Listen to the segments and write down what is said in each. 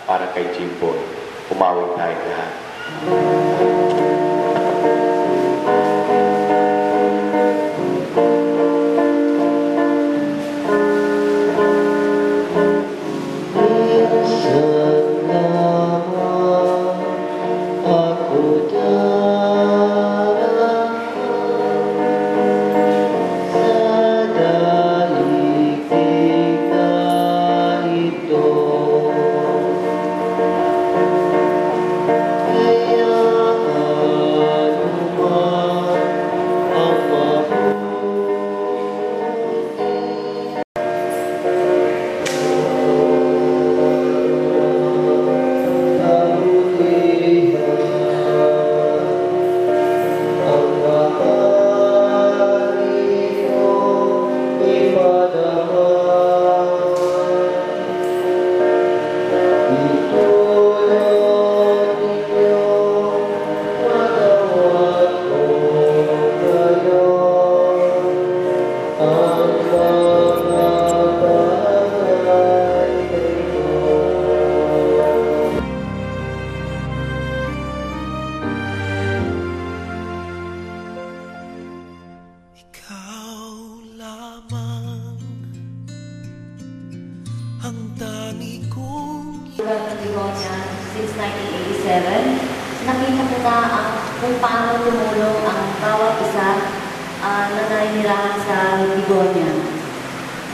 para kay Jimboy. Umawit tayo lahat. Since 1987, nakita ko na kung paano tumulong ang bawat isa na naninirahan sa Livonia.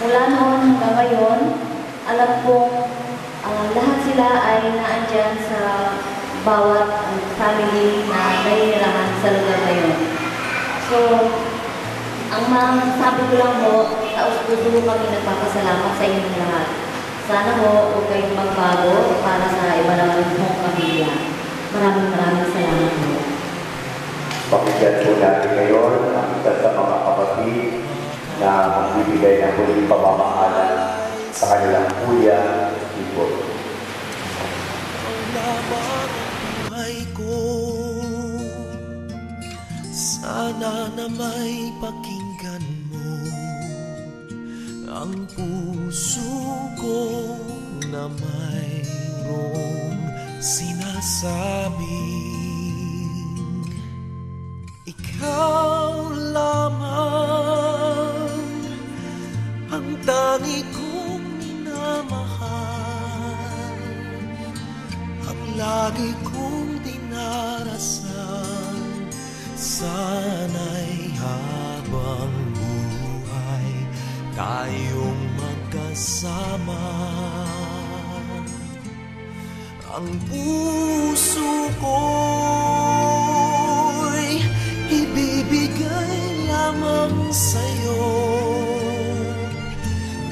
Mula noon hanggang ngayon, alam kong lahat sila ay naandyan sa bawat family na naninirahan sa lugar na yun. So, ang sabi ko lang mo, taus-puso kami nagpapasalamat sa inyong lahat. Sana ho, huwag kayong magbago para sa iba naman mong pamilya. Maraming salamat po. Pakinggan po natin ngayon ang isa sa mga kapatid na magbibigay ng huling pamamahalan sa kanilang kuya, Jimboy. Sana na may pakinggan mo ang puso ko na mayroong sinasabing ikaw lamang ang tangi kong minamahal, ang lagi kong dinarasal. Sana'y habang buhay tayong magkasama. Ang puso ko'y ibibigay lamang sa'yo.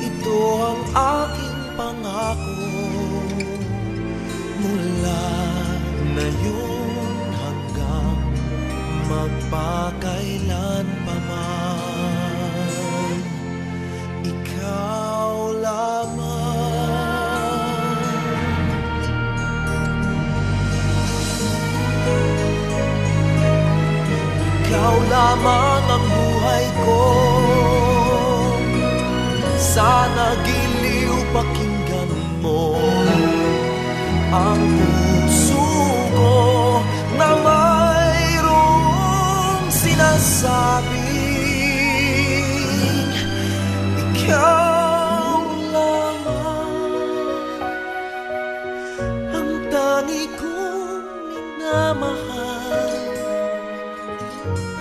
Ito ang aking pangako mula ngayon hanggang magpakailan pa man. Ikaw lamang. Ikaw lamang ang buhay ko. Sana giliw pakinggan mo ang puso ko na mayroong sinasabing ikaw lamang ang tangi kong minamahal,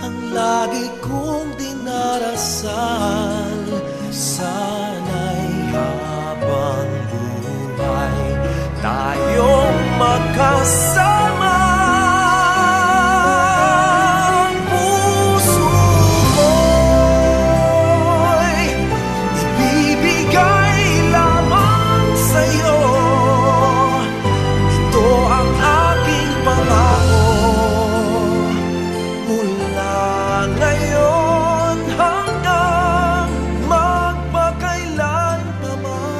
ang lagi kong dinarasal. Sana'y habang buhay tayong magkasama. Ang puso ko'y ibibigay lamang sa'yo. Ito ang aking pangako mula ngayon hanggang magpakailan pa man.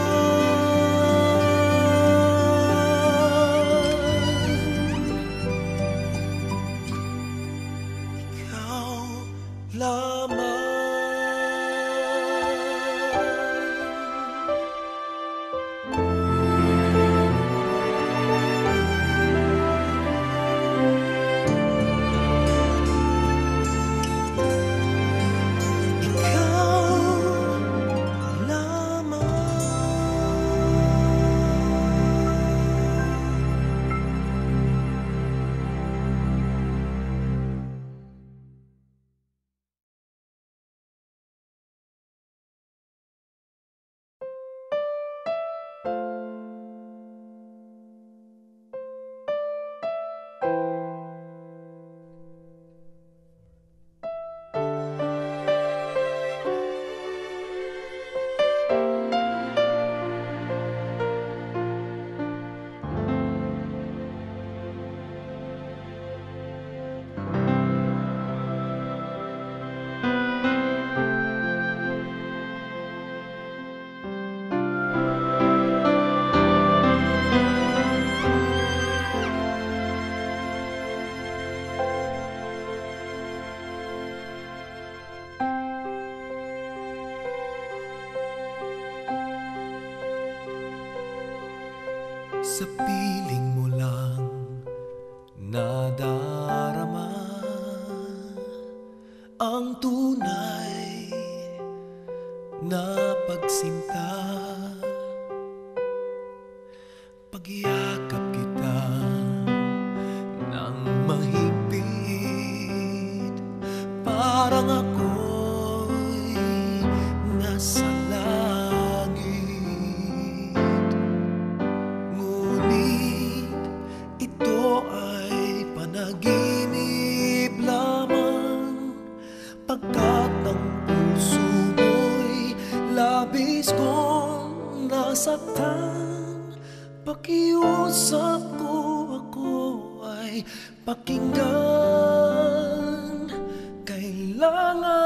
Sa piling mo lang nadarama ang tunay na pagsinta. Pagyakap kita ng mahigpit, parang ako'y nasa langit. Ngunit ito ay panaginip lamang, pagkat ang puso mo'y labis kong nasaktan. Pakiusap ko, ako ay pakinggan. Kailangan